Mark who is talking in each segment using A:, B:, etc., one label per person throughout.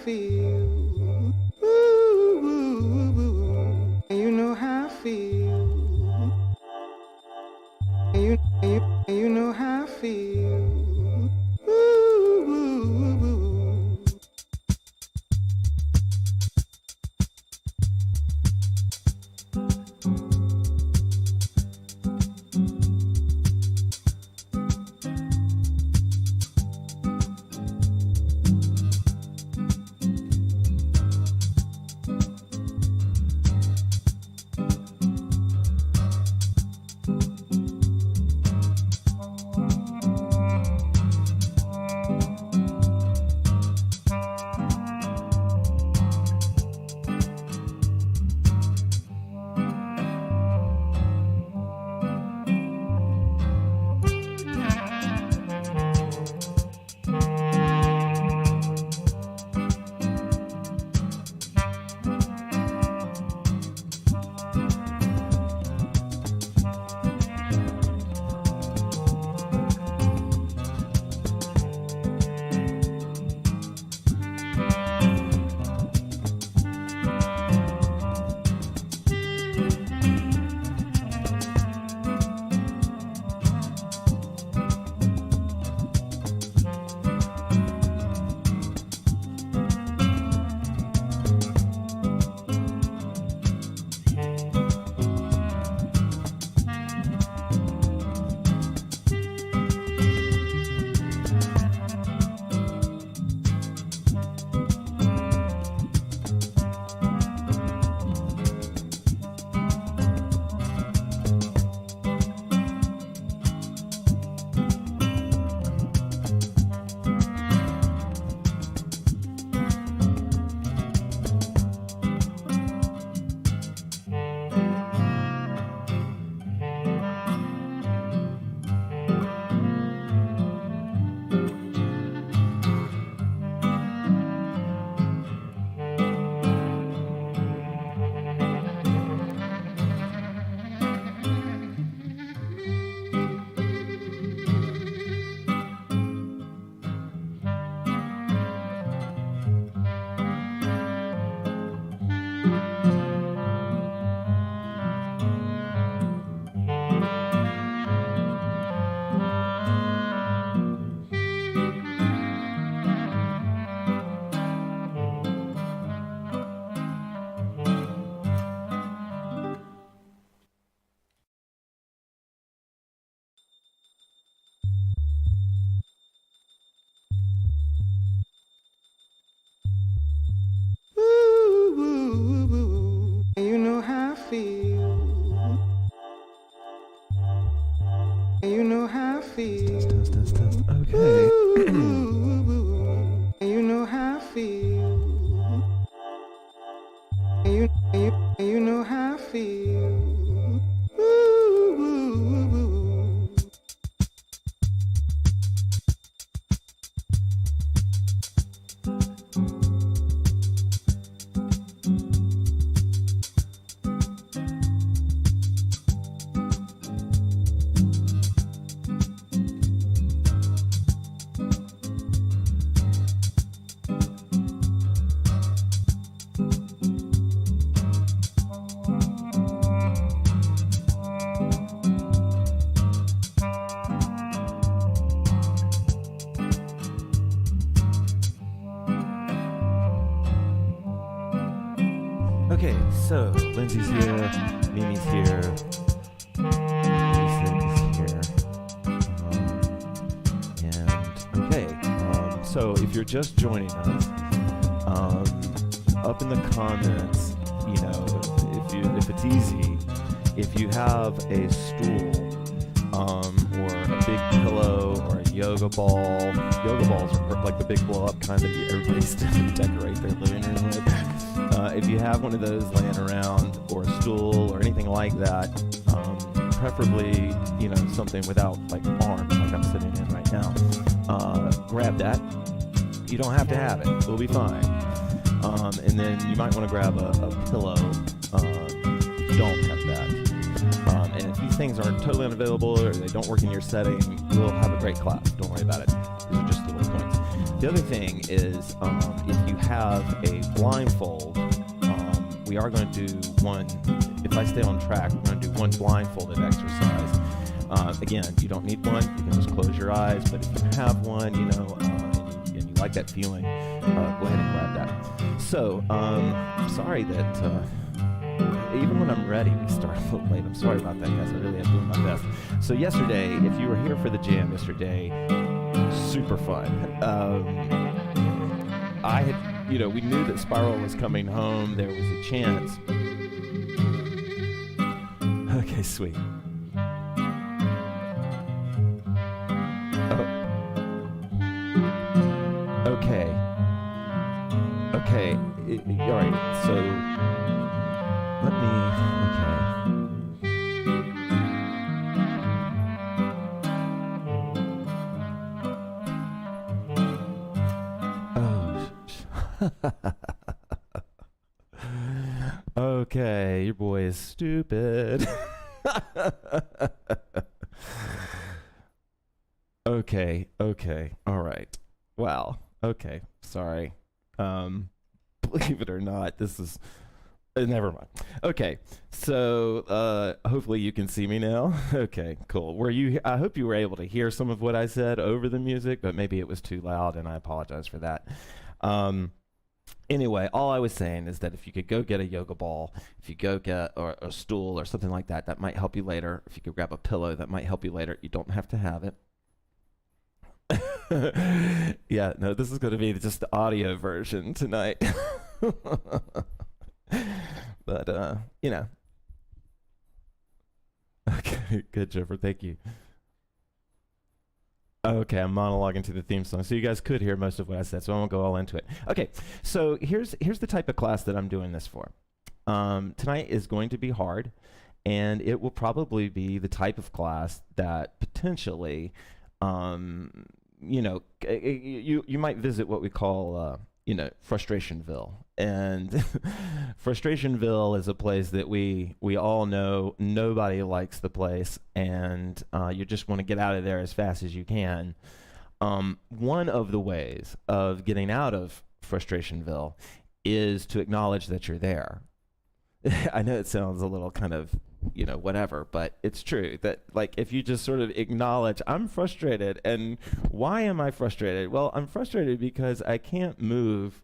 A: feel. Ooh, you know how I feel. You know how I feel. You know how I feel. You know how I feel.
B: Test. Okay.
A: You know how I feel. You know how I feel.
B: Okay, so Lindsay's here, Mimi's here, Lisa is here, so if you're just joining us, up in the comments, you know, if it's easy, if you have a stool, or a big pillow, or a yoga balls are like the big blow-up kind that everybody used to decorate their living room with. If you have one of those laying around, or a stool, or anything like that, preferably, you know, something without like arms, like I'm sitting in right now, grab that. You don't have to have it. We'll be fine. And then you might want to grab a pillow. If you don't have that. And if these things aren't totally unavailable or they don't work in your setting, we'll have a great class. Don't worry about it. These are just little points. The other thing is, if you have a blindfold, we are going to do one. If I stay on track, we're going to do one blindfolded exercise. Again, you don't need one. You can just close your eyes. But if you have one, and you like that feeling, go ahead and grab that. So, sorry that even when I'm ready, we start a little late. I'm sorry about that, guys. I really am doing my best. So yesterday, if you were here for the jam yesterday, super fun. I had, we knew that Spiral was coming home. There was a chance. Okay, sweet. Okay. All right. So let me. Okay, your boy is stupid. Okay. All right. Wow. Okay. Sorry. Believe it or not, this is never mind. Okay. So, hopefully you can see me now. Okay, cool. I hope you were able to hear some of what I said over the music, but maybe it was too loud and I apologize for that. Anyway, all I was saying is that if you could go get a yoga ball, if you go get a stool or something like that, that might help you later. If you could grab a pillow, that might help you later. You don't have to have it. Yeah, no, this is going to be just the audio version tonight. But, Okay, good, Jennifer. Thank you. Okay, I'm monologuing to the theme song, so you guys could hear most of what I said, so I won't go all into it. Okay, so here's the type of class that I'm doing this for. Tonight is going to be hard, and it will probably be the type of class that potentially, you might visit what we call, Frustrationville. And Frustrationville is a place that we all know nobody likes the place, and you just want to get out of there as fast as you can. One of the ways of getting out of Frustrationville is to acknowledge that you're there. I know it sounds a little kind of, whatever, but it's true that, like, if you just sort of acknowledge, I'm frustrated, and why am I frustrated? Well, I'm frustrated because I can't move.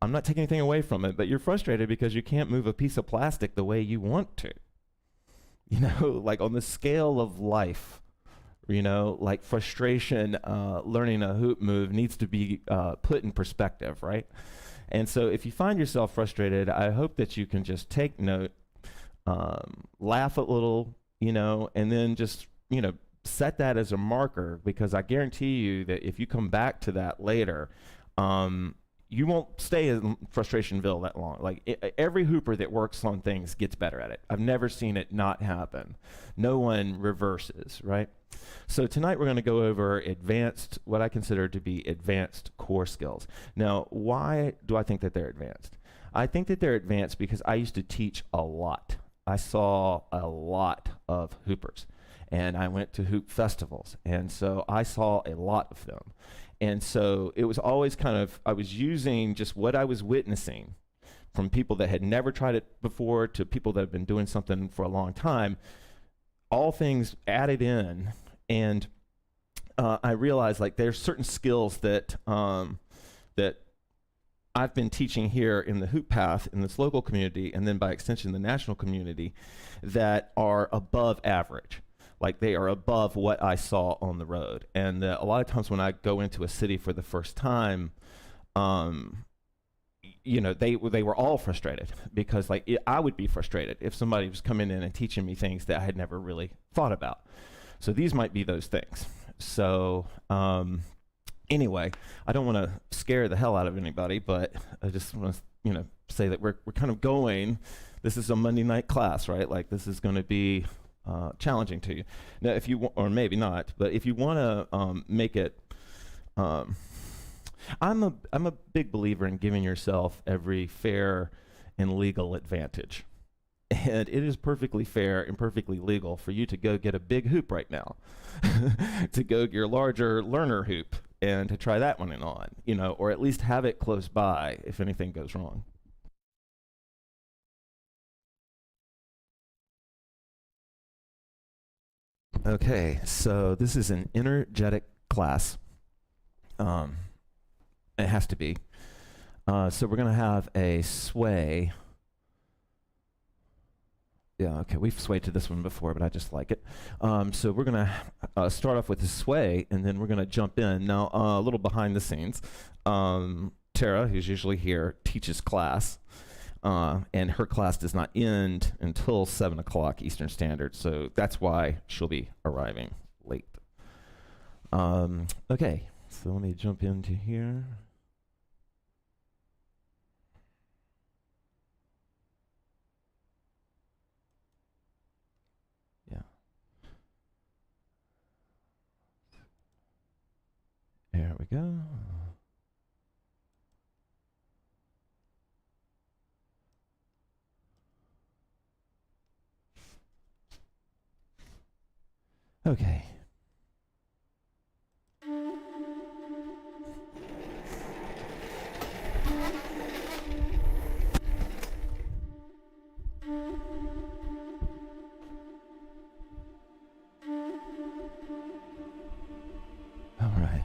B: I'm not taking anything away from it, but you're frustrated because you can't move a piece of plastic the way you want to. Like on the scale of life, like frustration, learning a hoop move needs to be put in perspective, right? And so if you find yourself frustrated, I hope that you can just take note, laugh a little, and then just, set that as a marker, because I guarantee you that if you come back to that later, you won't stay in Frustrationville that long. Like every hooper that works on things gets better at it. I've never seen it not happen. No one reverses, right? So tonight we're going to go over what I consider to be advanced core skills. Now, why do I think that they're advanced? I think that they're advanced because I used to teach a lot. I saw a lot of hoopers, and I went to hoop festivals, and so I saw a lot of them. And so it was always I was using just what I was witnessing from people that had never tried it before to people that have been doing something for a long time, all things added in. And I realized, like, there's certain skills that that I've been teaching here in the HoopPath in this local community, and then by extension the national community, that are above average. Like, they are above what I saw on the road. And a lot of times when I go into a city for the first time, they were all frustrated, because I would be frustrated if somebody was coming in and teaching me things that I had never really thought about. So these might be those things. So anyway, I don't want to scare the hell out of anybody, but I just want to say that we're kind of going. This is a Monday night class, right? Like, this is going to be challenging to you. Now, if you or maybe not, but if you want to make it, I'm a big believer in giving yourself every fair and legal advantage. And it is perfectly fair and perfectly legal for you to go get a big hoop right now, to go get your larger learner hoop, and to try that one on, or at least have it close by if anything goes wrong. Okay, so this is an energetic class. It has to be. So we're going to have a sway. Yeah, okay, we've swayed to this one before, but I just like it. So we're going to start off with a sway, and then we're going to jump in. Now, a little behind the scenes. Tara, who's usually here, teaches class, and her class does not end until 7 o'clock Eastern Standard, so that's why she'll be arriving late. Okay, so let me jump into here. There we go. Okay. All right.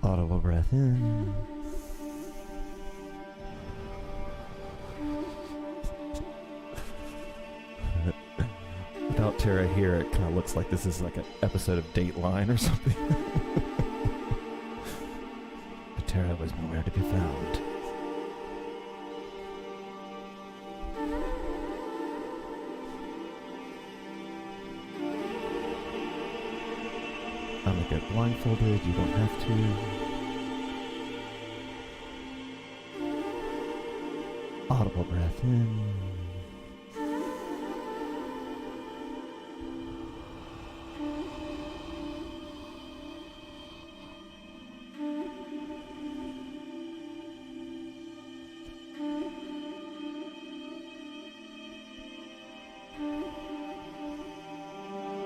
B: Audible breath in. Without Tara here, it kind of looks like this is like an episode of Dateline or something. But Tara was nowhere to be found. I'm gonna get blindfolded, you don't have to. Audible breath in.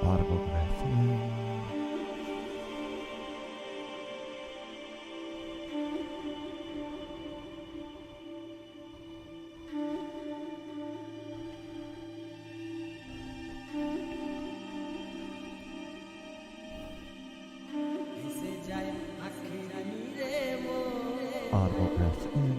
B: Audible breath in. Audible breath in.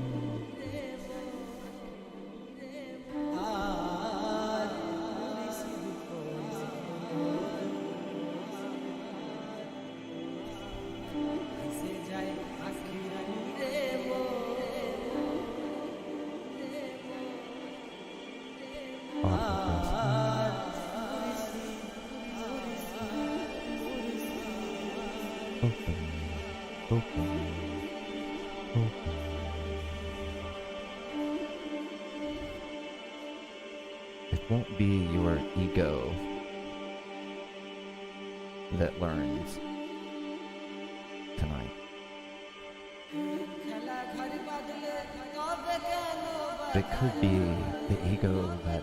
B: It won't be your ego that learns tonight. It could be the ego that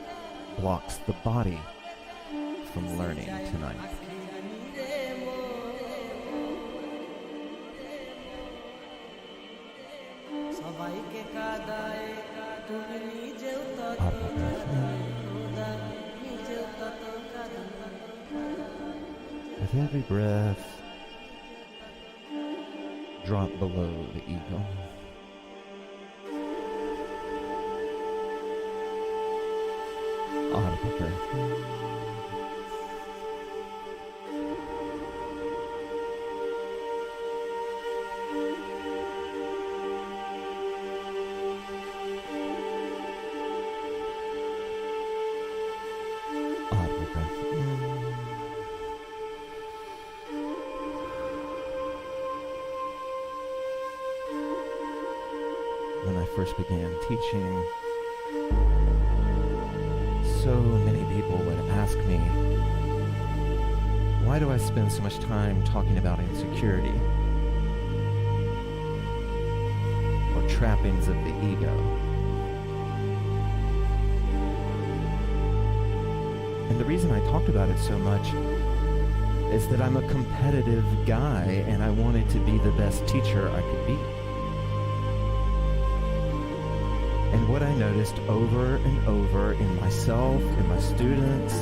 B: blocks the body from learning tonight. With every breath, drop below the ego. Audible breath. When I first began teaching, so many people would ask me, why do I spend so much time talking about insecurity or trappings of the ego? And the reason I talked about it so much is that I'm a competitive guy and I wanted to be the best teacher I could be. And what I noticed over and over in myself, in my students,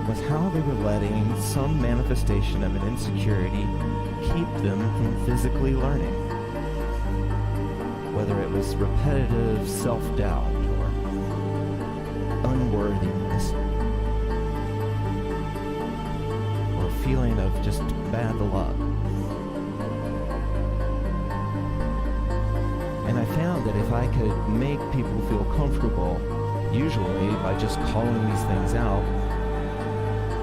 B: was how they were letting some manifestation of an insecurity keep them from physically learning. Whether it was repetitive self-doubt or unworthiness or a feeling of just bad luck. And I found that if I could make people feel comfortable, usually by just calling these things out,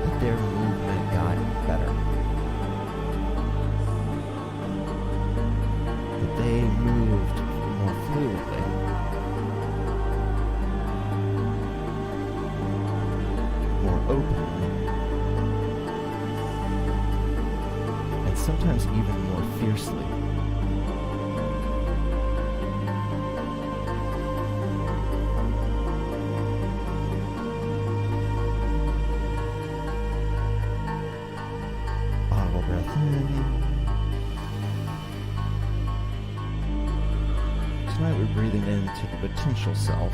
B: that their movement got better. That they moved more fluidly. More openly. And sometimes even more fiercely. Tonight we're breathing into the potential self.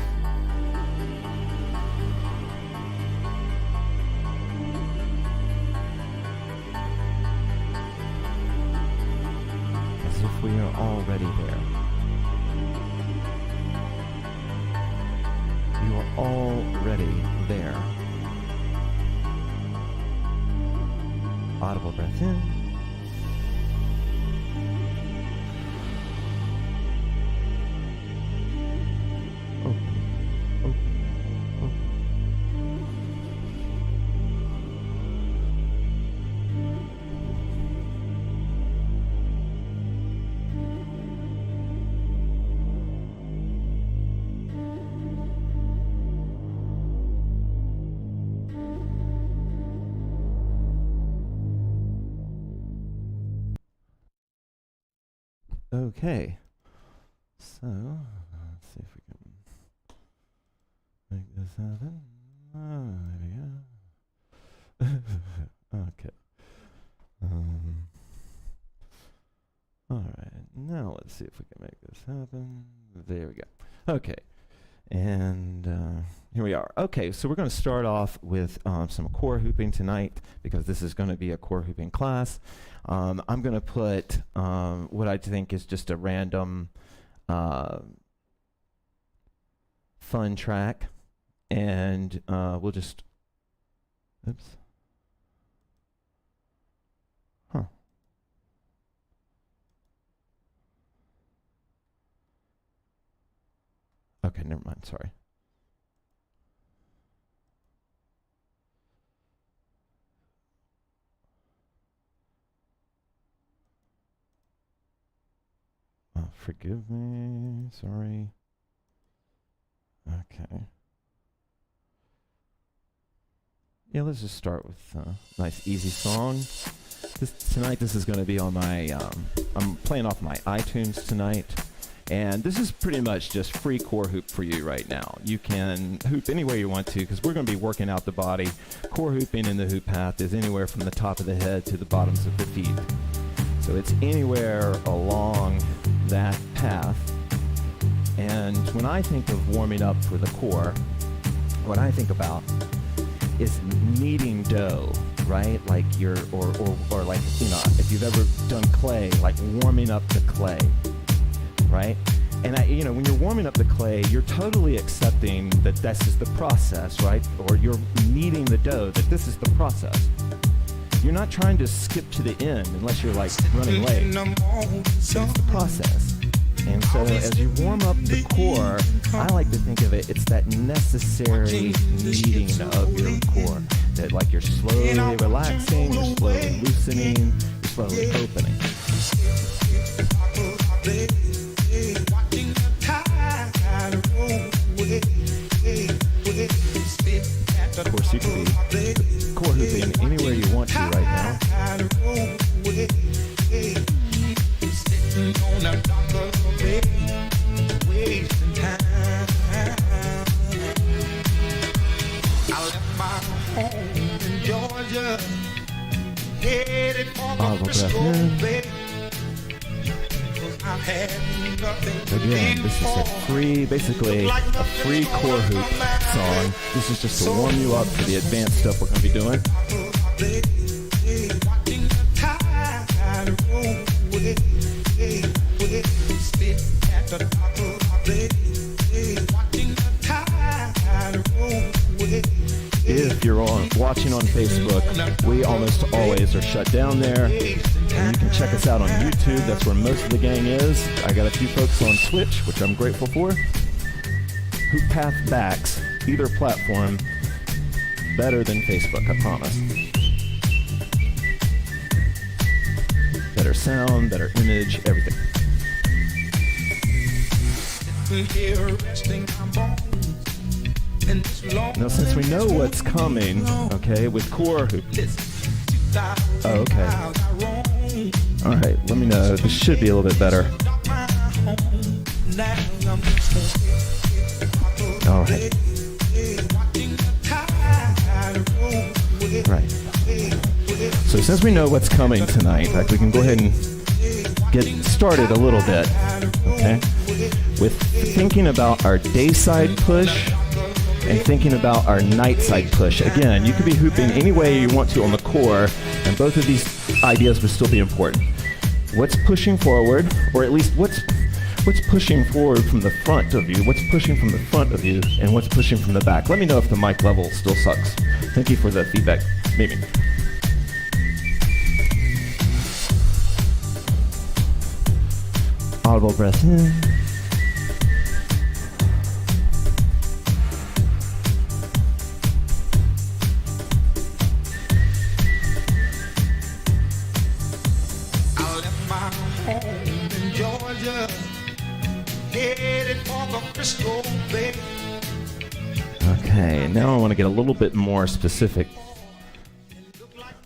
B: As if we are already there. You are already there. Audible breath in. Okay, so let's see if we can make this happen. There we go. Okay. All right, now let's see if we can make this happen. There we go. Okay, and here we are. Okay, so we're going to start off with some core hooping tonight because this is going to be a core hooping class. I'm going to put what I think is just a random fun track, and we'll just, oops. Huh. Okay, never mind, sorry. Forgive me, sorry. Okay. Yeah, let's just start with a nice easy song. Tonight this is going to be on my, I'm playing off my iTunes tonight. And this is pretty much just free core hoop for you right now. You can hoop anywhere you want to because we're going to be working out the body. Core hooping in the HoopPath is anywhere from the top of the head to the bottoms of the feet. So it's anywhere along that path. And when I think of warming up for the core, what I think about is kneading dough, right? Like or like, you know, if you've ever done clay, like warming up the clay, right? And you know, when you're warming up the clay, you're totally accepting that this is the process, right? Or you're kneading the dough, that this is the process. You're not trying to skip to the end unless you're like running late. It's the process. And so as you warm up the core, I like to think of it, it's that necessary kneading of your core. That like you're slowly relaxing, you're slowly loosening, you're slowly opening. Of course, you can be core hooping anywhere you want to right now. Audible breath in. Again, this is basically a free core hoop song. This is just to warm you up for the advanced stuff we're going to be doing. If you're watching on Facebook, we almost always are shut down there. And you can check us out on YouTube. That's where most of the gang is. I got a few folks on Twitch, which I'm grateful for. HoopPath Bax, either platform, better than Facebook, I promise. Better sound, better image, everything. Now, since we know what's coming, okay, with core hoop. Oh, okay. All right, let me know. This should be a little bit better. All right. Right. So since we know what's coming tonight, like we can go ahead and get started a little bit, okay, with thinking about our day side push and thinking about our night side push. Again, you could be hooping any way you want to on the core, and both of these ideas would still be important. What's pushing forward, or at least what's pushing forward from the front of you, what's pushing from the front of you, and what's pushing from the back. Let me know if the mic level still sucks. Thank you for the feedback, Mimi. Audible breath in. Okay, now I want to get a little bit more specific.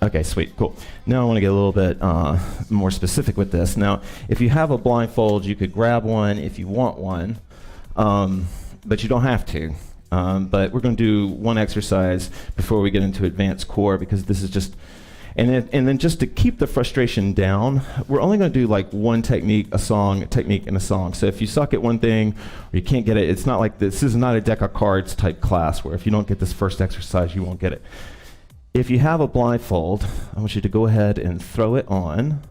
B: Okay, sweet, cool. Now I want to get a little bit more specific with this. Now, if you have a blindfold, you could grab one if you want one, but you don't have to. But we're going to do one exercise before we get into advanced core, because this is just, and then just to keep the frustration down, we're only going to do like one technique, a technique, and a song. So if you suck at one thing or you can't get it, it's not like this is not a deck of cards type class where if you don't get this first exercise, you won't get it. If you have a blindfold, I want you to go ahead and throw it on.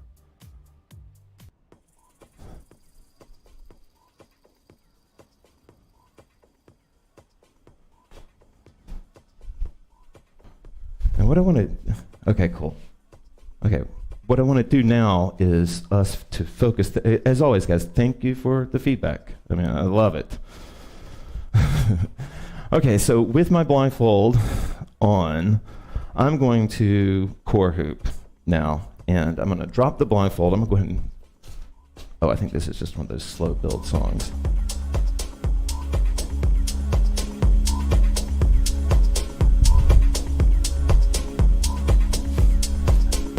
B: And what I want to, okay, cool. Okay, what I want to do now is us to focus, as always, guys, thank you for the feedback. I mean, I love it. Okay, so with my blindfold on, I'm going to core hoop now, and I'm going to drop the blindfold. I'm going to go ahead and, oh, I think this is just one of those slow build songs.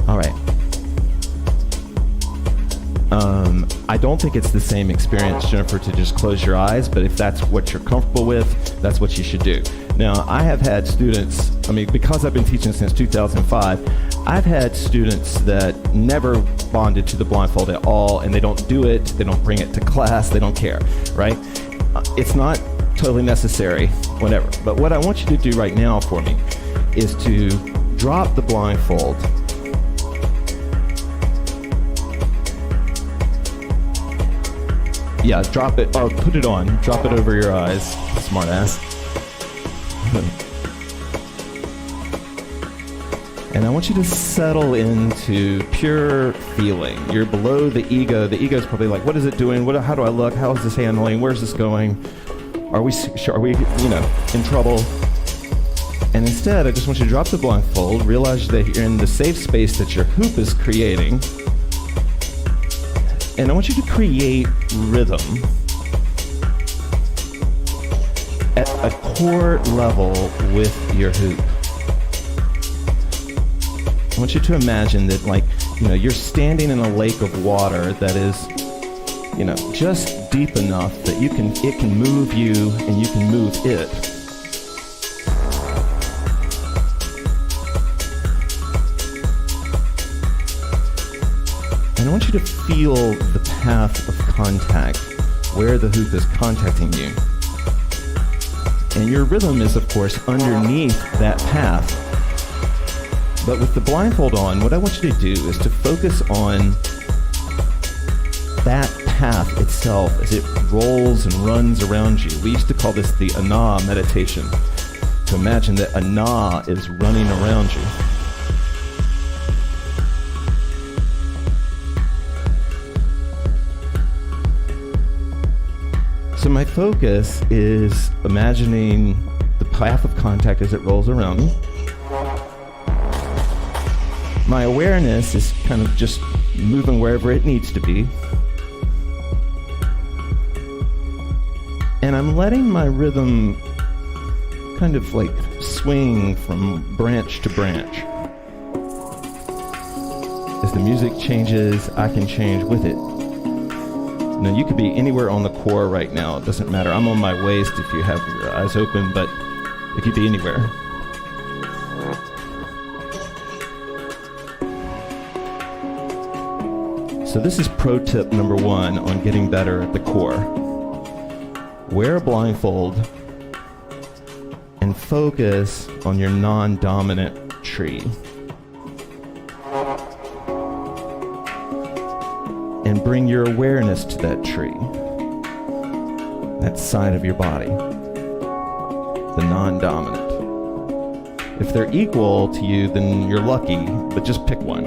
B: All right. I don't think it's the same experience, Jennifer, to just close your eyes, but if that's what you're comfortable with, that's what you should do. Now, I have had students, I mean, because I've been teaching since 2005, I've had students that never bonded to the blindfold at all, and they don't do it, they don't bring it to class, they don't care, right? It's not totally necessary, whatever. But what I want you to do right now for me is to drop the blindfold. Yeah, drop it, or put it on, drop it over your eyes, smart ass. And I want you to settle into pure feeling. You're below the ego. The ego is probably like, what is it doing? How do I look? How is this handling? Where's this going? Are we, in trouble? And instead, I just want you to drop the blindfold, realize that you're in the safe space that your hoop is creating. And I want you to create rhythm at a core level with your hoop. I want you to imagine that, like, you're standing in a lake of water that is, just deep enough that it can move you and you can move it. want you to feel the path of contact, where the hoop is contacting you. And your rhythm is, of course, underneath that path. But with the blindfold on, what I want you to do is to focus on that path itself as it rolls and runs around you. We used to call this the Ana meditation. To imagine that Ana is running around you. So my focus is imagining the path of contact as it rolls around me. My awareness is kind of just moving wherever it needs to be. And I'm letting my rhythm kind of like swing from branch to branch. As the music changes, I can change with it. Now, you could be anywhere on the core right now. It doesn't matter. I'm on my waist if you have your eyes open, but it could be anywhere. So this is pro tip number 1 on getting better at the core. Wear a blindfold and focus on your non-dominant tree. And bring your awareness to that tree, that side of your body, the non-dominant. If they're equal to you, then you're lucky, but just pick one.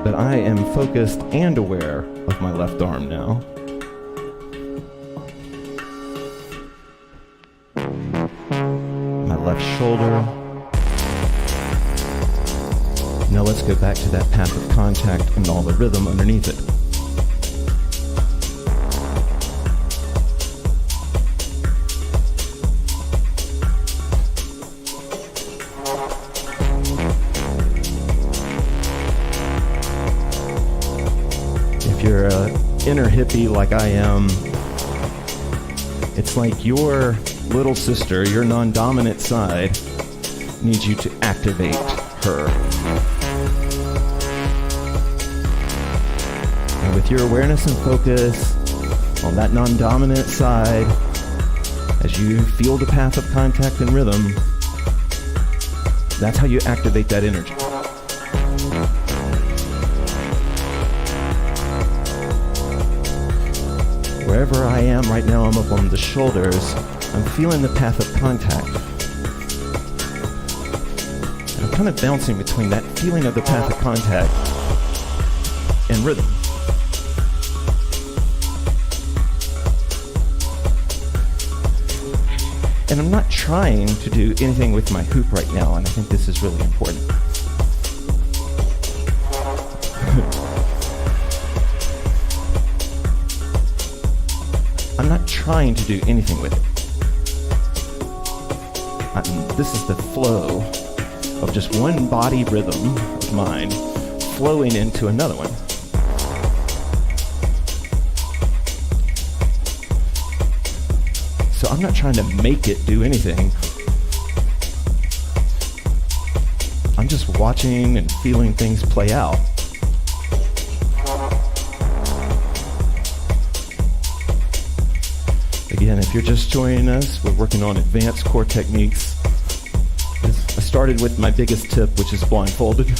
B: But I am focused and aware of my left arm now. My left shoulder. Now let's go back to that path of contact and all the rhythm underneath it. If you're an inner hippie like I am, it's like your little sister, your non-dominant side, needs you to activate her. And with your awareness and focus on that non-dominant side, as you feel the path of contact and rhythm, that's how you activate that energy. Wherever I am right now, I'm up on the shoulders. I'm feeling the path of contact. And I'm kind of bouncing between that feeling of the path of contact and rhythm. And I'm not trying to do anything with my hoop right now, and I think this is really important. I'm not trying to do anything with it. This is the flow of just one body rhythm of mine flowing into another one. So I'm not trying to make it do anything. I'm just watching and feeling things play out. Again, if you're just joining us, we're working on advanced core techniques. I started with my biggest tip, which is blindfolded.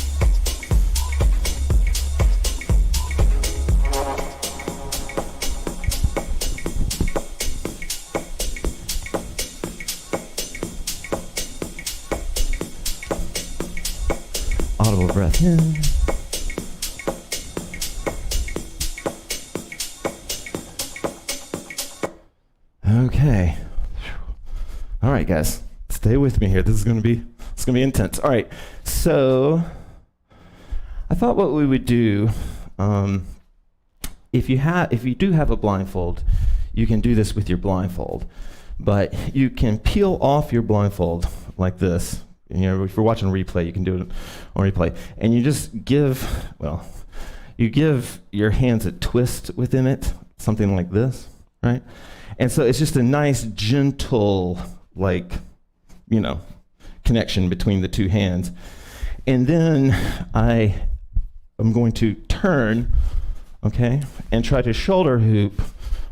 B: Audible breath in. Okay. All right, guys, stay with me here. This is going to be intense. All right. So I thought what we would do, if you do have a blindfold, you can do this with your blindfold, but you can peel off your blindfold like this. You know, if you're watching a replay, you can do it on replay, and you just give your hands a twist within it, something like this, right? And so it's just a nice, gentle, connection between the two hands. And then I am going to turn, okay, and try to shoulder hoop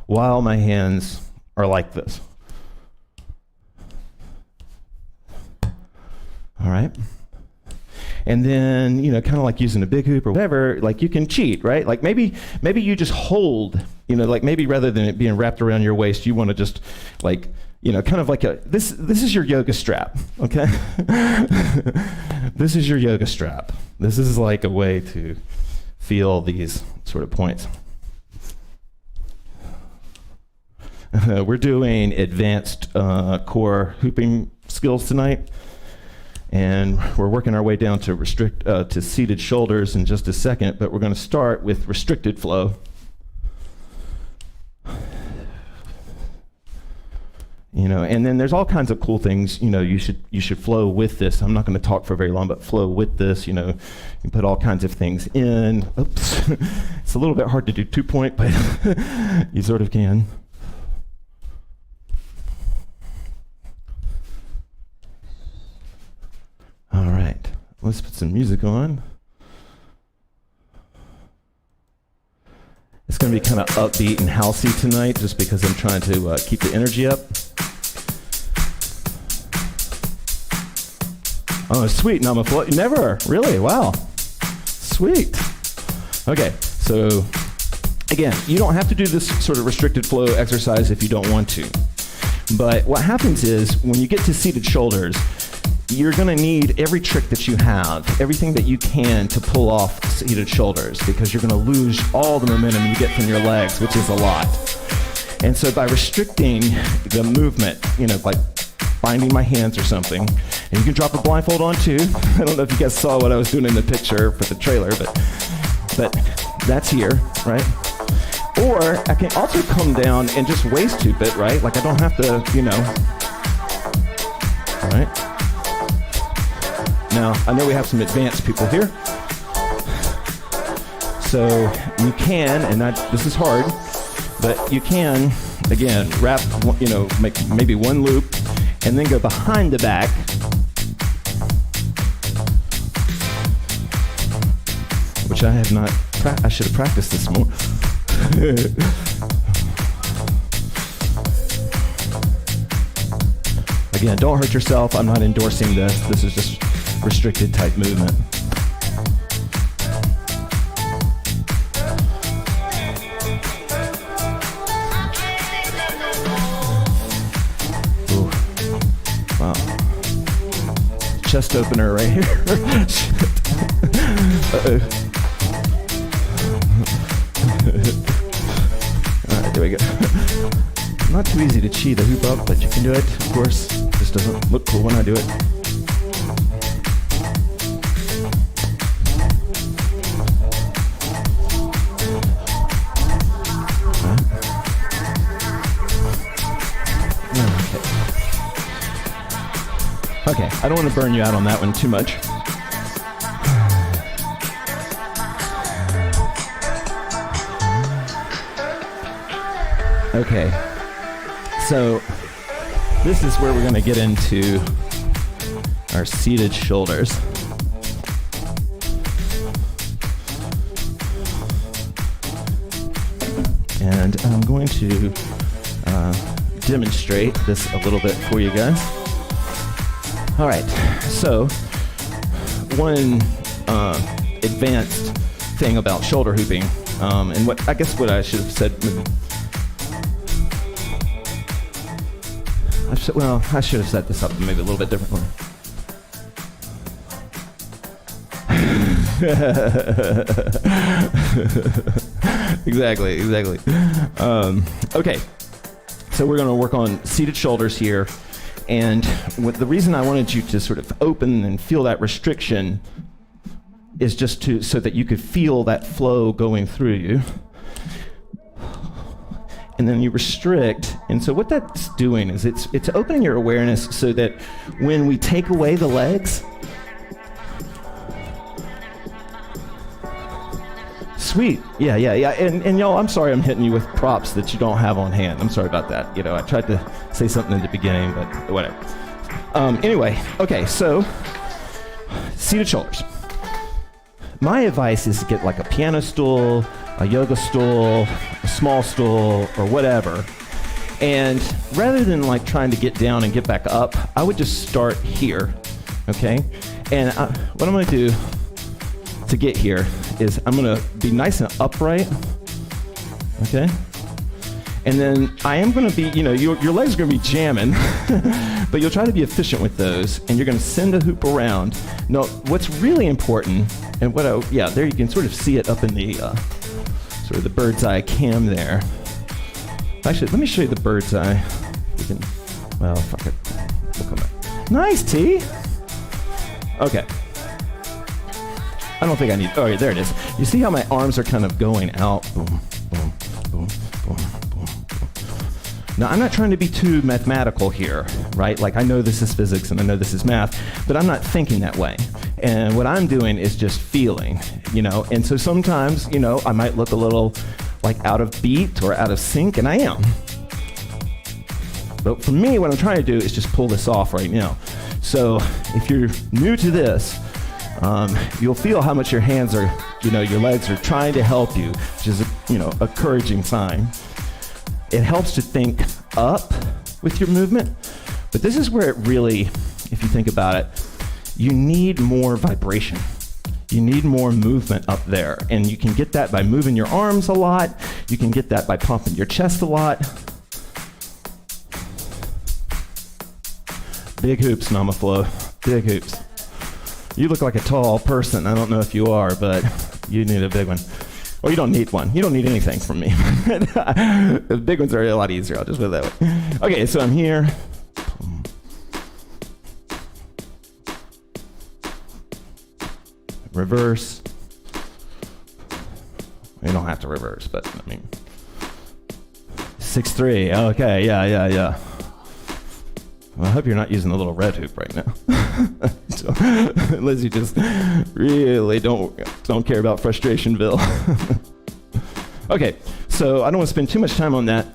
B: while my hands are like this. All right. And then, you know, kind of like using a big hoop or whatever, like you can cheat, right? Like maybe you just hold, you know, like maybe rather than it being wrapped around your waist, you want to just like, you know, kind of like this is your yoga strap, okay? This is your yoga strap. This is like a way to feel these sort of points. We're doing advanced core hooping skills tonight. And we're working our way down to seated shoulders in just a second, but we're going to start with restricted flow. You know, and then there's all kinds of cool things, you know, you should flow with this. I'm not going to talk for very long, but flow with this, you know, you can put all kinds of things in. Oops. It's a little bit hard to do 2-point, but you sort of can. All right, let's put some music on. It's going to be kind of upbeat and housey tonight just because I'm trying to keep the energy up. Oh, sweet, now I'm never, really, wow. Sweet. Okay, so again, you don't have to do this sort of restricted flow exercise if you don't want to. But what happens is when you get to seated shoulders, you're going to need every trick that you have, everything that you can to pull off seated shoulders, because you're going to lose all the momentum you get from your legs, which is a lot. And so by restricting the movement, you know, like binding my hands or something, and you can drop a blindfold on too. I don't know if you guys saw what I was doing in the picture for the trailer, but that's here, right? Or I can also come down and just waist hoop it, right? Like I don't have to, you know, all right? Now, I know we have some advanced people here. So you can, and this is hard, but you can, again, wrap, you know, make maybe one loop, and then go behind the back. Which I have not, I should have practiced this more. Again, don't hurt yourself. I'm not endorsing this. This is just restricted type movement. Ooh. Wow. Chest opener right here. Uh-oh. All right, there we go. Not too easy to cheat a hoop up, but you can do it, of course. Just doesn't look cool when I do it. Okay, I don't want to burn you out on that one too much. Okay, so this is where we're going to get into our seated shoulders. And I'm going to demonstrate this a little bit for you guys. All right, so one advanced thing about shoulder hooping, and what I should have said, I should have set this up maybe a little bit differently. Exactly. Okay, so we're going to work on seated shoulders here. And the reason I wanted you to sort of open and feel that restriction is just so that you could feel that flow going through you. And then you restrict, and so what that's doing is it's opening your awareness so that when we take away the legs, sweet, yeah, and y'all, I'm sorry I'm hitting you with props that you don't have on hand. I'm sorry about that. You know, I tried to say something in the beginning, but whatever. Anyway, okay, so seated shoulders. My advice is to get like a piano stool, a yoga stool, a small stool, or whatever. And rather than like trying to get down and get back up, I would just start here, okay? And what I'm gonna do to get here is I'm gonna be nice and upright, okay? And then I am gonna be, your legs are gonna be jamming, but you'll try to be efficient with those, and you're gonna send the hoop around. Now, what's really important, and there you can sort of see it up in the, sort of the bird's eye cam there. Actually, let me show you the bird's eye. Fuck it. We'll come back. Nice, T. Okay. I don't think I need, yeah, there it is. You see how my arms are kind of going out? Boom, boom, boom, boom, boom, boom. Now, I'm not trying to be too mathematical here, right? Like, I know this is physics and I know this is math, but I'm not thinking that way. And what I'm doing is just feeling, And so sometimes, I might look a little like out of beat or out of sync, and I am. But for me, what I'm trying to do is just pull this off right now. So if you're new to this, you'll feel how much your hands are, your legs are trying to help you, which is a encouraging sign. It helps to think up with your movement, but this is where it really, if you think about it, you need more vibration. You need more movement up there, and you can get that by moving your arms a lot. You can get that by pumping your chest a lot. Big hoops, Mama Flo, big hoops. You look like a tall person. I don't know if you are, but you need a big one. Or you don't need one. You don't need anything from me. The big ones are a lot easier. I'll just put it that way. Okay, so I'm here. Reverse. You don't have to reverse, but 6-3. Okay, yeah. Well, I hope you're not using the little red hoop right now. So, unless you just really don't care about Frustrationville. Okay, so I don't want to spend too much time on that,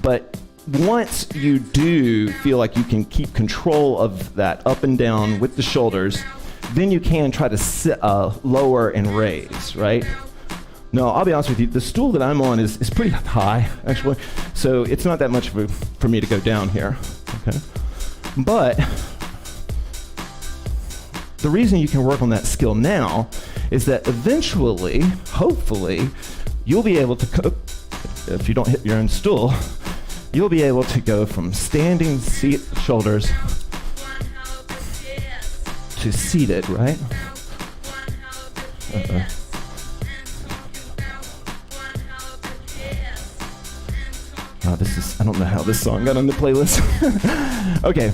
B: but once you do feel like you can keep control of that up and down with the shoulders, then you can try to sit, lower and raise, right? No, I'll be honest with you, the stool that I'm on is pretty high, actually, so it's not that much for me to go down here, okay? But the reason you can work on that skill now is that eventually, hopefully, you'll be able to, if you don't hit your own stool, you'll be able to go from standing shoulders to seated, right? Oh, I don't know how this song got on the playlist. Okay.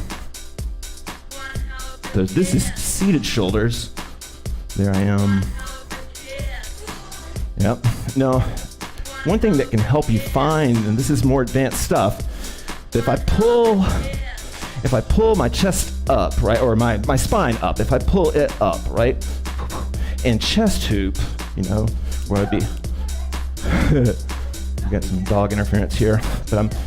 B: So this is seated shoulders. There I am. Yep. Now, one thing that can help you find, and this is more advanced stuff, if I pull my chest up, right, or my spine up, if I pull it up, right, and chest hoop, where I'd be, we got some dog interference here, but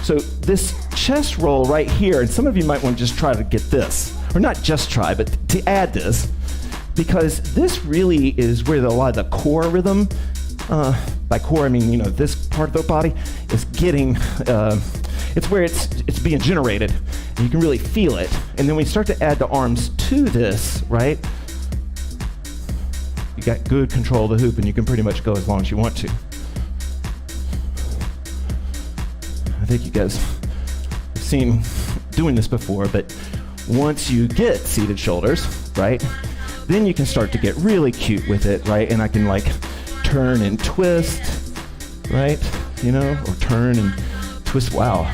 B: so this chest roll right here, and some of you might want to just try to get this, or not just try, but to add this, because this really is where a lot of the core rhythm, by core I mean, this part of the body is getting, it's where it's being generated, and you can really feel it. And then we start to add the arms to this, right? You got good control of the hoop, and you can pretty much go as long as you want to. I think you guys have seen doing this before, but once you get seated shoulders, right, then you can start to get really cute with it, right? And I can like turn and twist, right? Or turn and twist. Wow,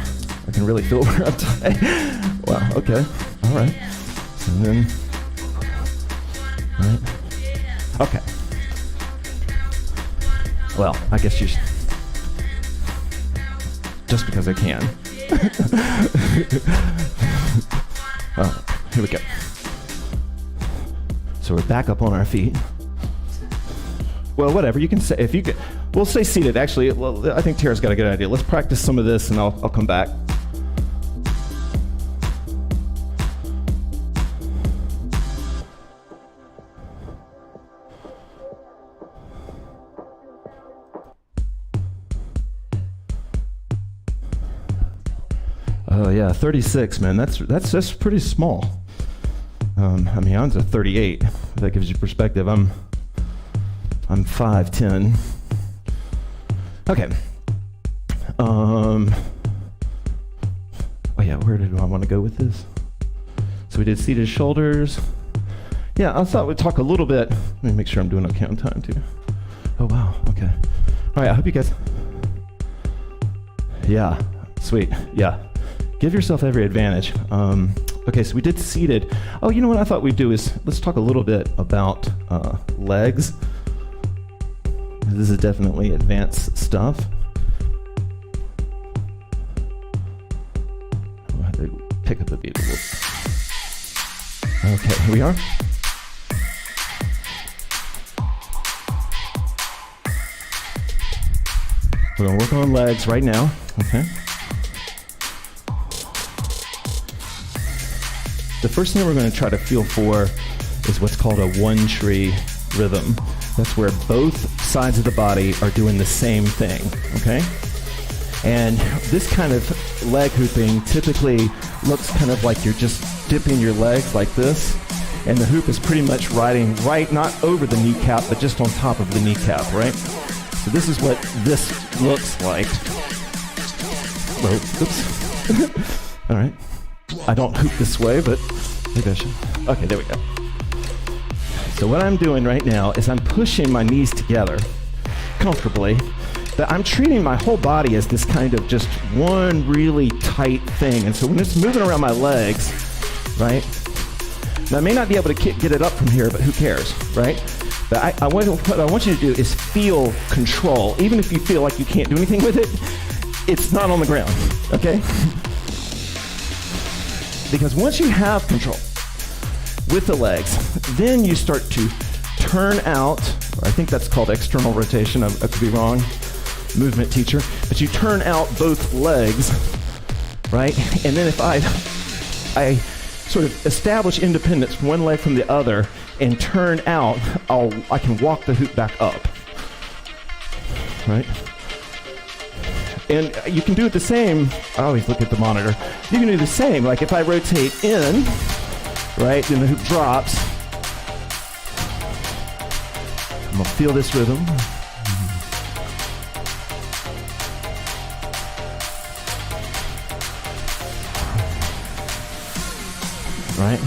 B: I can really feel where I'm tight. Wow, okay, all right. And then, right? Okay. Well, I guess you should, just because I can. Oh, here we go. So we're back up on our feet. Well, whatever, you can say, if you could, we'll stay seated. Actually, well, I think Tara's got a good idea. Let's practice some of this and I'll come back. Oh yeah, 36, man. That's just pretty small. I mean, I'm a 38. If that gives you perspective. I'm 5'10". Okay. Oh yeah, where did I want to go with this? So we did seated shoulders. Yeah, I thought we'd talk a little bit. Let me make sure I'm doing okay on time too. Oh wow, okay. All right, I hope you guys. Yeah, sweet, yeah. Give yourself every advantage. Okay, so we did seated. Oh, you know what I thought we'd do is, let's talk a little bit about legs. This is definitely advanced stuff. I'll have to pick up the beat a little. Okay, here we are. We're gonna work on legs right now, okay? The first thing we're gonna try to feel for is what's called a one tree rhythm. That's where both sides of the body are doing the same thing, okay? And this kind of leg hooping typically looks kind of like you're just dipping your legs like this, and the hoop is pretty much riding right, not over the kneecap, but just on top of the kneecap, right? So this is what this looks like. Whoa, oops. All right. I don't hoop this way, but maybe I should. Okay, there we go. So what I'm doing right now is I'm pushing my knees together comfortably, but I'm treating my whole body as this kind of just one really tight thing. And so when it's moving around my legs, right? Now I may not be able to get it up from here, but who cares, right? But what I want you to do is feel control. Even if you feel like you can't do anything with it, it's not on the ground, okay? Because once you have control with the legs, then you start to turn out, or I think that's called external rotation, I could be wrong, movement teacher, but you turn out both legs, right? And then if I sort of establish independence, one leg from the other, and turn out, I can walk the hoop back up, right? And you can do it the same. I always look at the monitor. You can do the same. Like if I rotate in, right, then the hoop drops. I'm gonna feel this rhythm. Right?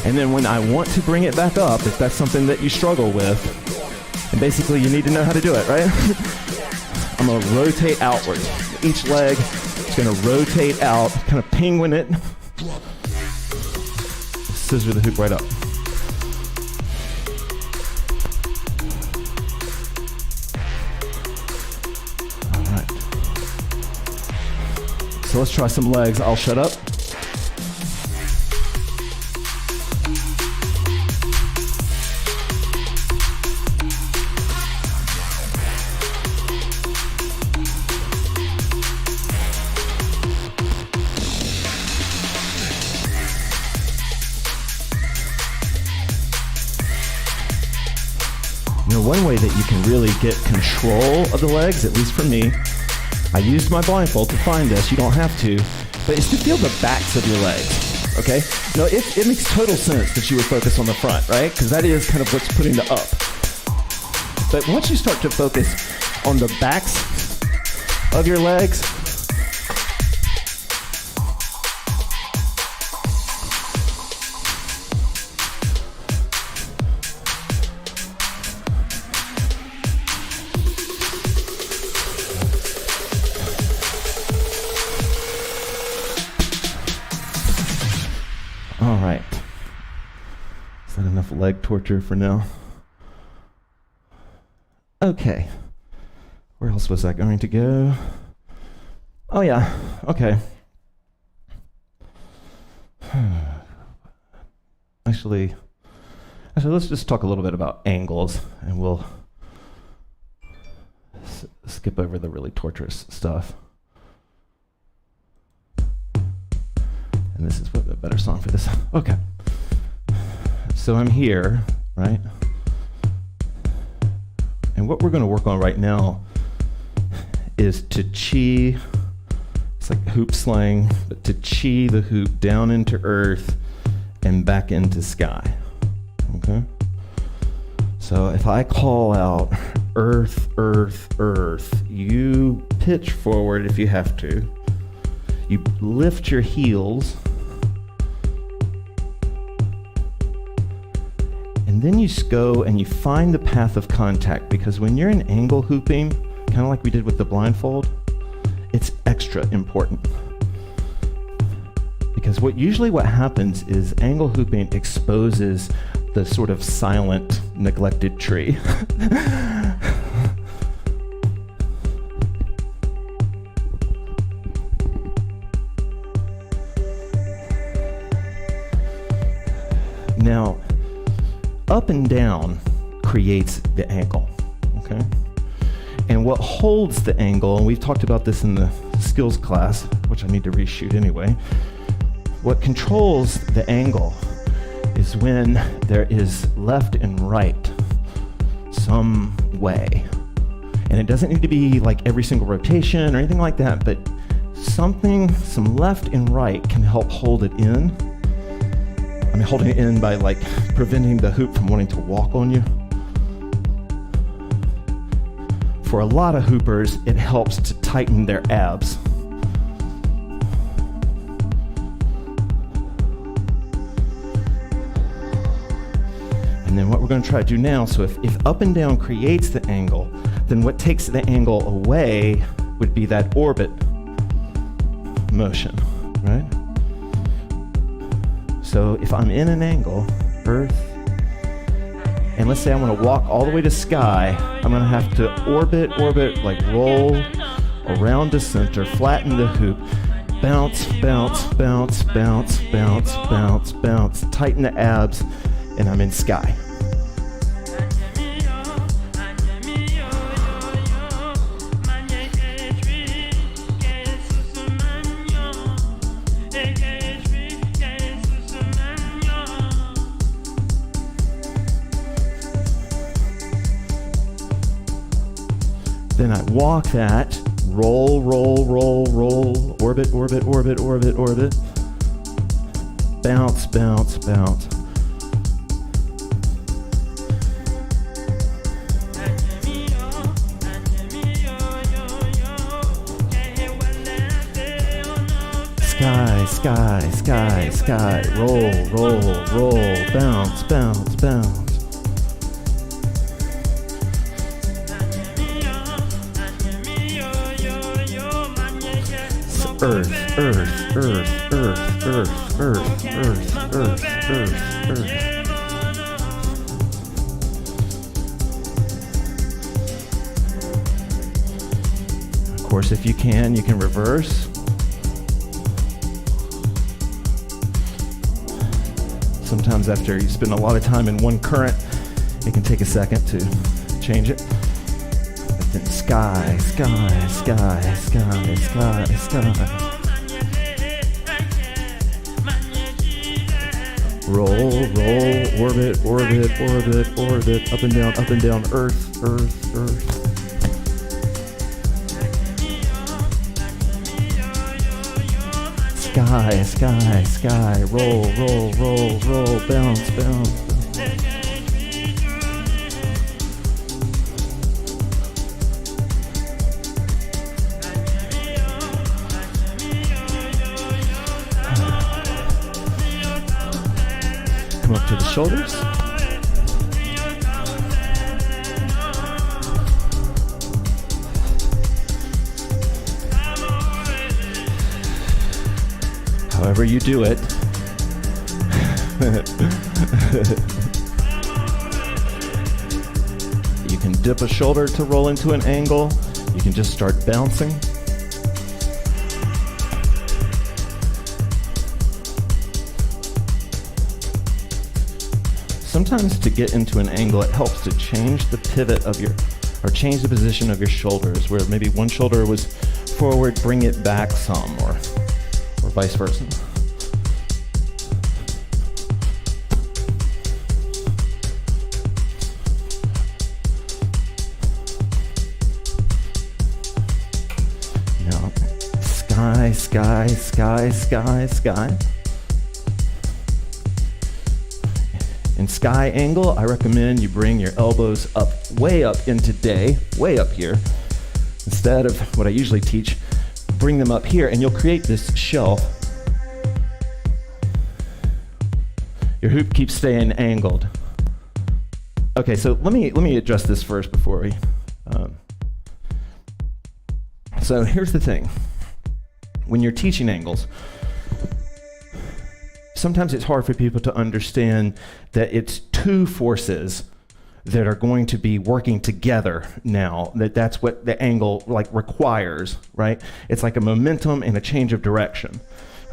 B: And then when I want to bring it back up, if that's something that you struggle with, and basically you need to know how to do it, right? I'm gonna rotate outward. Each leg is gonna rotate out, kind of penguin it. Scissor the hoop right up. All right. So let's try some legs. I'll shut up. One way that you can really get control of the legs, at least for me, I used my blindfold to find this, you don't have to, but it's to feel the backs of your legs, okay? Now, it makes total sense that you would focus on the front, right? Because that is kind of what's putting the up. But once you start to focus on the backs of your legs, all right. Is that enough leg torture for now? Okay. Where else was that going to go? Oh yeah, okay. Actually, let's just talk a little bit about angles, and we'll skip over the really torturous stuff. And this is what a better song for this. Okay. So I'm here, right? And what we're going to work on right now is to chi It's like hoop slang, but to chi the hoop down into earth and back into sky. Okay? So if I call out earth, earth, earth, you pitch forward if you have to. You lift your heels. And then you go and you find the path of contact, because when you're in angle hooping, kind of like we did with the blindfold, it's extra important. Because what happens is angle hooping exposes the sort of silent, neglected tree. Now, up and down creates the angle, okay? And what holds the angle, and we've talked about this in the skills class, which I need to reshoot anyway, what controls the angle is when there is left and right some way. And it doesn't need to be like every single rotation or anything like that, but some left and right can help hold it in. I mean, holding it in by like preventing the hoop from wanting to walk on you. For a lot of hoopers, it helps to tighten their abs. And then what we're going to try to do now, so if up and down creates the angle, then what takes the angle away would be that orbit motion, right? So if I'm in an angle, earth, and let's say I want to walk all the way to sky, I'm going to have to orbit, like roll around the center, flatten the hoop, bounce, bounce, bounce, bounce, bounce, bounce, bounce, tighten the abs, and I'm in sky. Then I walk that, roll, roll, roll, roll, orbit, orbit, orbit, orbit, orbit, bounce, bounce, bounce. Sky, sky, sky, sky, roll, roll, roll, bounce, bounce, bounce. Earth, earth, earth, earth, earth, earth, earth, earth, earth, earth. Of course, if you can reverse. Sometimes after you spend a lot of time in one current, it can take a second to change it. Sky, sky, sky, sky, sky, sky. Roll, roll, orbit, orbit, orbit, orbit, up and down, earth, earth, earth. Sky, sky, sky, roll, roll, roll, roll, bounce, bounce. Come up to the shoulders. However you do it. You can dip a shoulder to roll into an angle. You can just start bouncing. Sometimes to get into an angle, it helps to change the pivot of or change the position of your shoulders, where maybe one shoulder was forward, bring it back some, or vice versa. Now, sky. sky, sky, sky, sky, sky. In sky angle, I recommend you bring your elbows up, way up into day, way up here. Instead of what I usually teach, bring them up here and you'll create this shelf. Your hoop keeps staying angled. Okay, so let me address this first before we. So here's the thing. When you're teaching angles, sometimes it's hard for people to understand that it's two forces that are going to be working together now, that's what the angle like requires, right? It's like a momentum and a change of direction,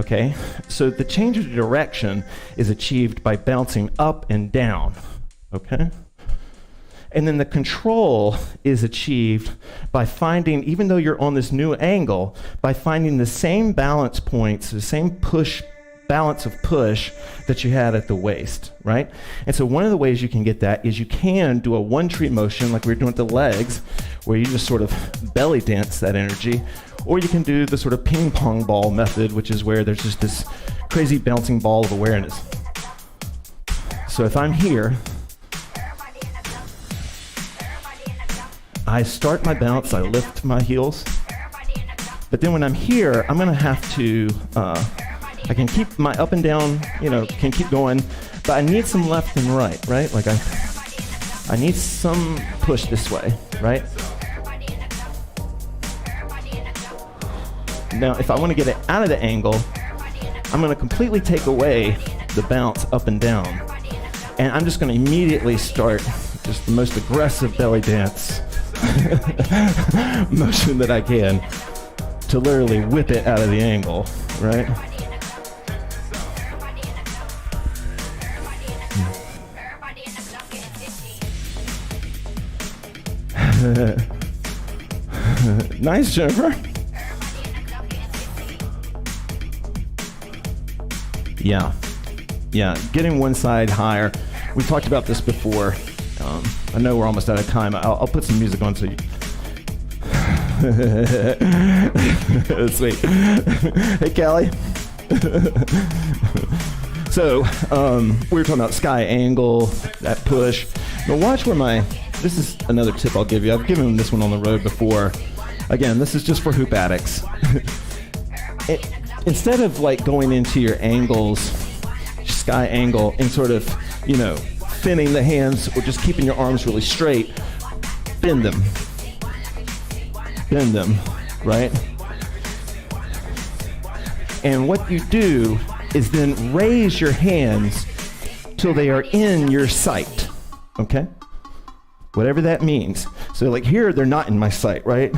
B: okay? So the change of direction is achieved by bouncing up and down, okay? And then the control is achieved by finding, even though you're on this new angle, by finding the same balance points, the same balance of push that you had at the waist, right? And so one of the ways you can get that is you can do a one-tree motion like we were doing with the legs, where you just sort of belly dance that energy, or you can do the sort of ping pong ball method, which is where there's just this crazy bouncing ball of awareness. So if I'm here, I start my bounce, I lift my heels, but then when I'm here, I'm gonna have to, I can keep my up and down, can keep going, but I need some left and right? Like I need some push this way, right? Now, if I want to get it out of the angle, I'm going to completely take away the bounce up and down, and I'm just going to immediately start just the most aggressive belly dance motion that I can to literally whip it out of the angle, right? Nice, Jennifer. Yeah, getting one side higher. We talked about this before. I know we're almost out of time. I'll put some music on so you... Sweet. Hey, Callie. So, we were talking about sky angle, that push. Now watch where this is another tip I'll give you. I've given this one on the road before. Again, this is just for hoop addicts. Instead of like going into your angles, sky angle, and sort of, thinning the hands or just keeping your arms really straight, bend them, right? And what you do is then raise your hands till they are in your sight, okay? Whatever that means. So like here, they're not in my sight, right?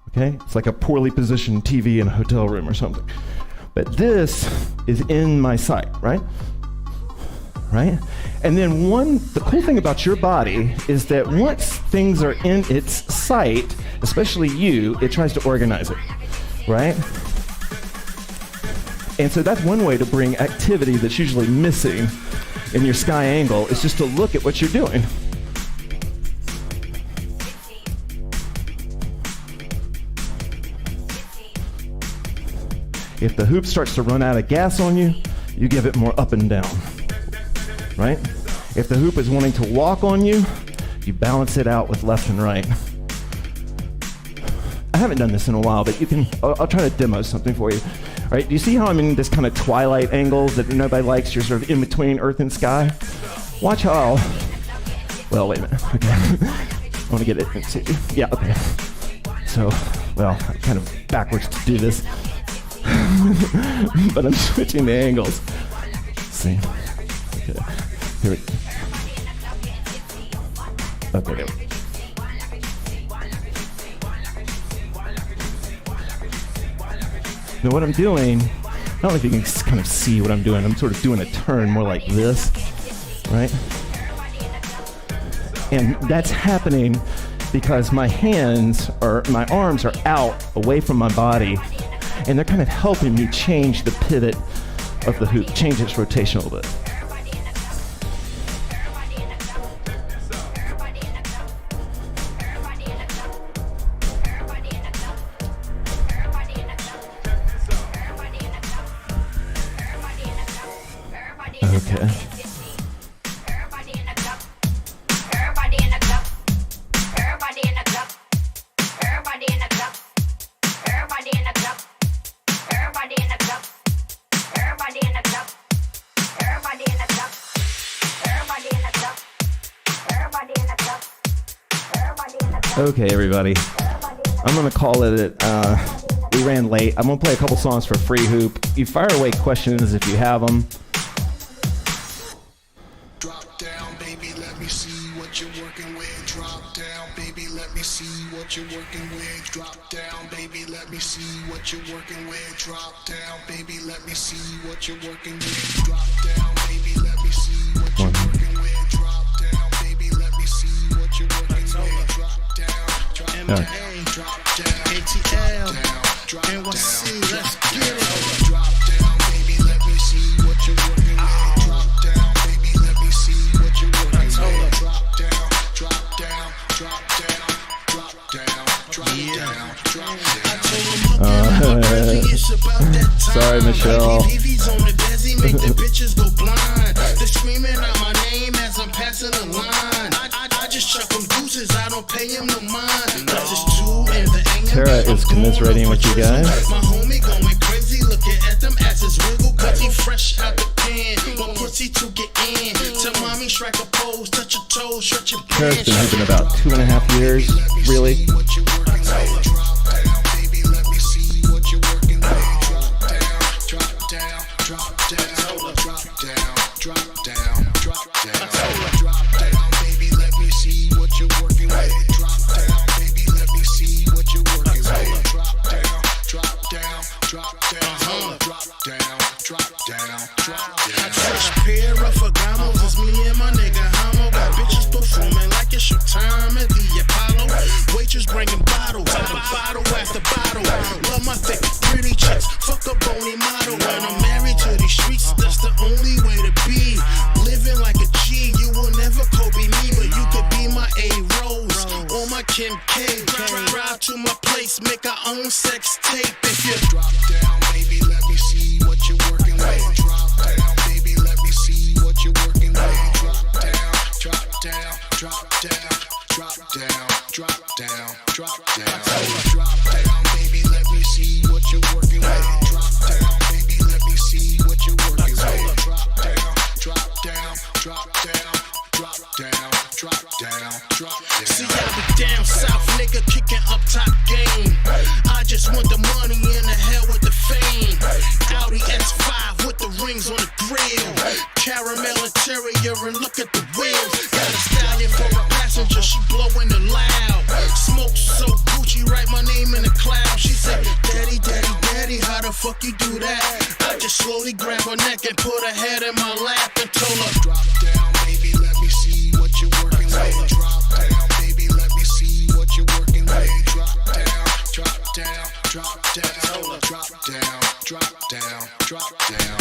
B: Okay, it's like a poorly positioned TV in a hotel room or something. But this is in my sight, right? Right? And then the cool thing about your body is that once things are in its sight, especially you, it tries to organize it, right? And so that's one way to bring activity that's usually missing in your sky angle, is just to look at what you're doing. If the hoop starts to run out of gas on you, you give it more up and down, right? If the hoop is wanting to walk on you, you balance it out with left and right. I haven't done this in a while, but I'll try to demo something for you. All right, do you see how I'm in this kind of twilight angle that nobody likes? You're sort of in between earth and sky. Watch how well, wait a minute, okay. I want to get it, yeah, okay. So, well, I'm kind of backwards to do this. But I'm switching the angles. Let's see. Okay. Here we go. Okay, there we go. Now what I'm doing, I don't know if you can kind of see what I'm doing. I'm sort of doing a turn more like this, right? And that's happening because my arms are out away from my body, and they're kind of helping me change the pivot of the hoop, change its rotation a little bit. Okay. Okay, everybody. I'm going to call it we ran late. I'm going to play a couple songs for Free Hoop. You fire away questions if you have them.
C: Drop down, baby, let me see what you're working with. Drop down, baby, let me see what you're working with. Drop down, baby, let me see what you're working with. Drop down, baby, let me see what you're working with. Drop down, baby, let me see what you're working with. Drop down, baby, let me see what you're working with. Drop down, drop down, drop down, ATL, NYC, let's get it. Drop down, baby, let me see what you're working with. Drop down, baby, let me see what you're working with. Drop down, drop down, drop down, drop down, drop down, drop down.
B: Sorry, Michelle.
C: Make the bitches go blind. They're screaming out my name as I'm passing the line. I just chuck them deuces, I don't pay him no mind.
B: Tara is commiserating with you guys.
C: My homie going crazy, looking at them asses wiggle, cause he fresh out the can. But pussy to get in. Tell mommy strike a pose, touch your toes, stretch your pants.
B: Tara's been hooping about 2.5 years, really.
C: Drop down, baby, let me see what you're working with. Drop down, drop down, drop down, drop down, drop down, drop down, baby, let me see what you're working with. Drop down, baby, let me see what you're working with. Drop down, drop down, drop down, drop down, drop down, drop down. Fresh pair of Ferragamos is me and my nigga Homo. Got bitches performing like it's your time at the Apollo. Waitress bringing bottles, bottle after bottle. Love my thick, pretty chicks, fuck a bony model. When I'm married to these streets, that's the only way to be. Living like a G, you will never Kobe me, but you could be my A-Rose or my Kim K. Drive to my place, make our own sex tape. If you drop down, baby, let me see what you're working with. Drop down, baby, let me see what you're working with. Drop down, drop down, drop down, drop down, drop down, drop down. Drop down, baby, let me see what you're working with. Drop down, baby, let me see what you're working with. Drop down, drop down, drop down, drop down, drop down, drop down. See, I be down south, nigga, kicking up top game. I just want the money and the hell with the fame. Audi S5 with the rings on the grill. Caramel interior and look at the wheels. Got a stallion for a passenger, she blowing it loud. Smoke so Gucci, write my name in the cloud. She said, daddy, daddy, daddy, how the fuck you do that? I just slowly grab her neck and put her head in my lap and told her, drop down, baby, let me see what you're working with. Drop down, baby, let me see what you're working with. Drop down, drop down, drop down, drop down, drop down, drop down.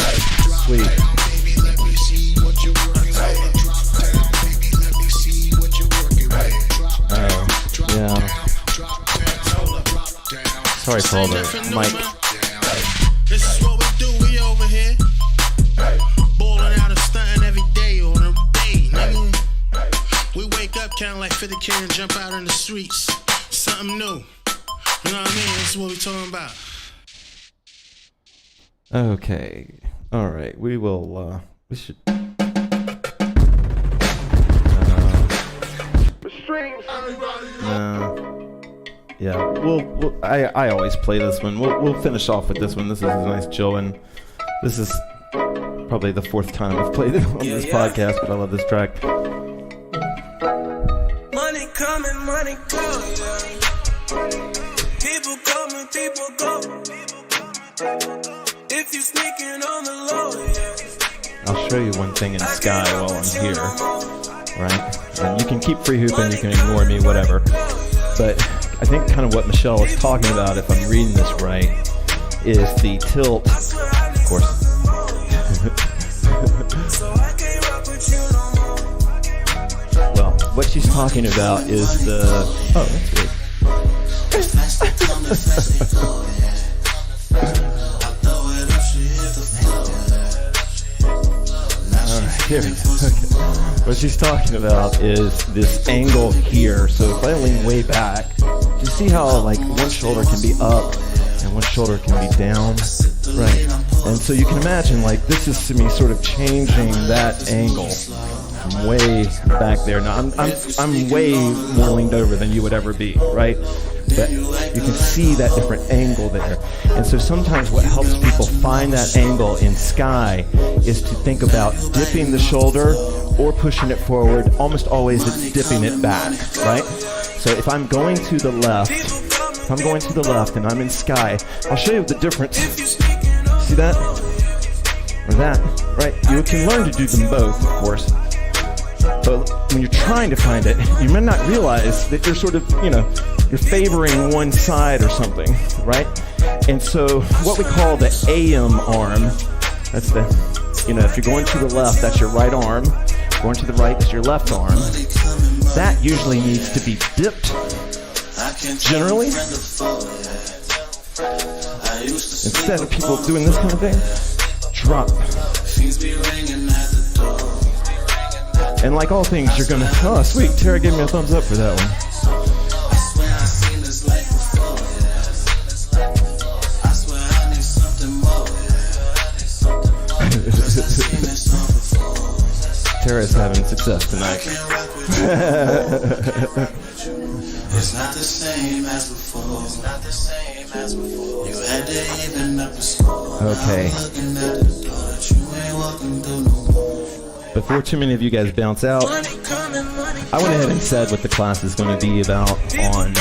B: Sweet.
C: Drop down, baby, let me see what you're working with. Drop down, baby, let me see what you're working with. Drop down, drop down, drop down, drop down.
B: Sorry for all the mic.
C: This is what we do, we over here. Balling out and stunting every day on a day, nigga. We wake up counting like 50K and jump out in the streets. Something new. You know what I mean? This is what we talking about.
B: Okay. All right. We will, we should... Yeah, I always play this one. We'll finish off with this one. This is a nice chill one. This is probably the 4th time I've played it on this podcast, but I love this track.
D: Money coming, money go. People coming, people go. If you sneaking on the low,
B: I'll show you one thing in Sky while I'm here, right? And you can keep free hooping, you can ignore me, whatever. But I think kind of what Michelle is talking about, if I'm reading this right, is the tilt, of course. Well, what she's talking about is the... Oh, that's weird. Here we go. Okay. What she's talking about is this angle here. So if I lean way back, you see how like one shoulder can be up and one shoulder can be down, right? And so you can imagine like this is me sort of changing that angle from way back there. Now I'm way more leaned over than you would ever be, right? But you can see that different angle there. And so sometimes what helps people find that angle in sky is to think about dipping the shoulder or pushing it forward. Almost always it's dipping it back, right? So if I'm going to the left, and I'm in sky, I'll show you the difference. See that? Or that, right? You can learn to do them both, of course. But when you're trying to find it, you may not realize that you're sort of, you're favoring one side or something, right? And so what we call the AM arm, that's the, if you're going to the left, that's your right arm. Going to the right, that's your left arm. That usually needs to be dipped, generally. Instead of people doing this kind of thing, drop. And like all things, you're gonna, oh sweet, Tara gave me a thumbs up for that one. Tara's having success tonight.
C: It's not the same as before. It's not the same as before. You had to even up the score.
B: Okay. Before too many of you guys bounce out, I went ahead and said what the class is going to be about on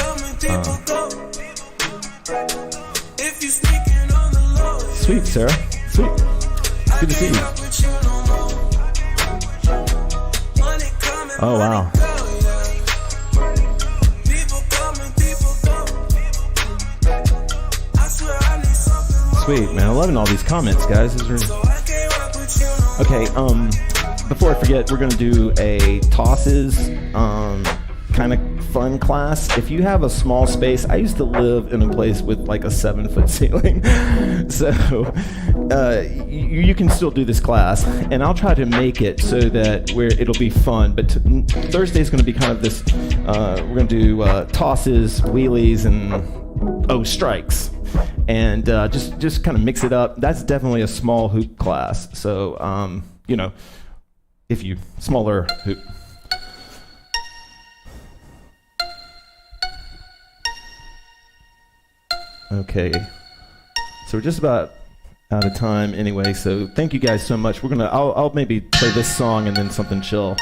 B: sweet, Sarah. Sweet. Good to see you. Oh, wow. Sweet, man. I'm loving all these comments, guys. Okay, before I forget, we're going to do a tosses kind of fun class. If you have a small space, I used to live in a place with like a 7-foot ceiling. So you can still do this class, and I'll try to make it so that it'll be fun. But Thursday is going to be kind of this, we're going to do tosses, wheelies, and strikes. And just kind of mix it up. That's definitely a small hoop class. So, if you, smaller hoop. Okay, so we're just about out of time anyway, so thank you guys so much. I'll maybe play this song and then something chill.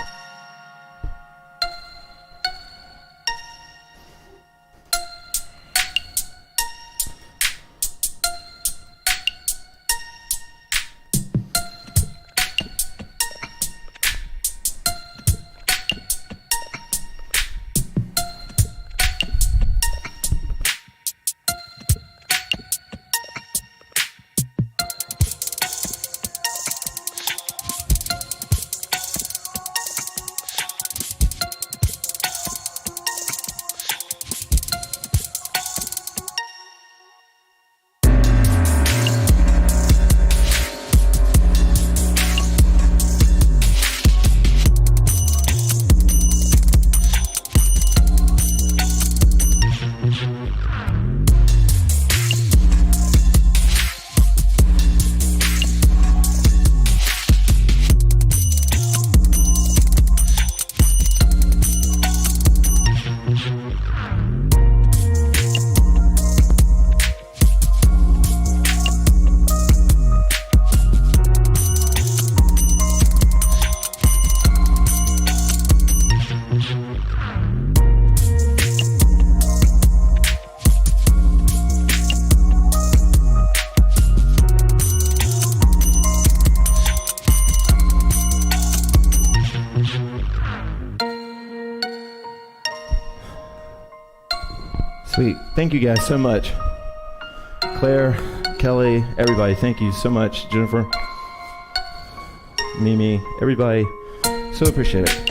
B: Sweet. Thank you guys so much. Claire, Kelly, everybody, thank you so much. Jennifer, Mimi, everybody, so appreciate it.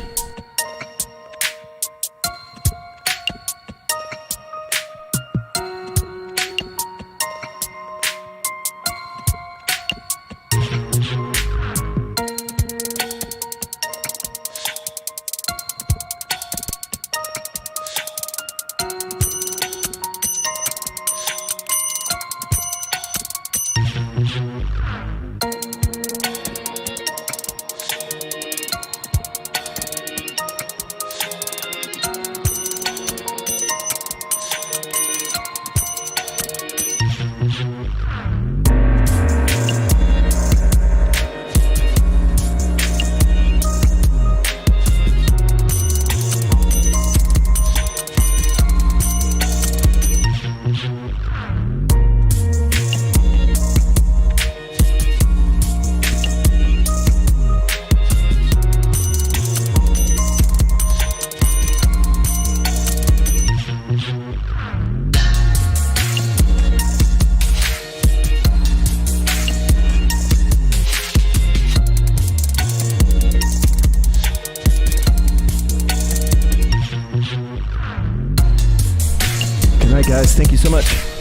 B: guys. Thank you so much.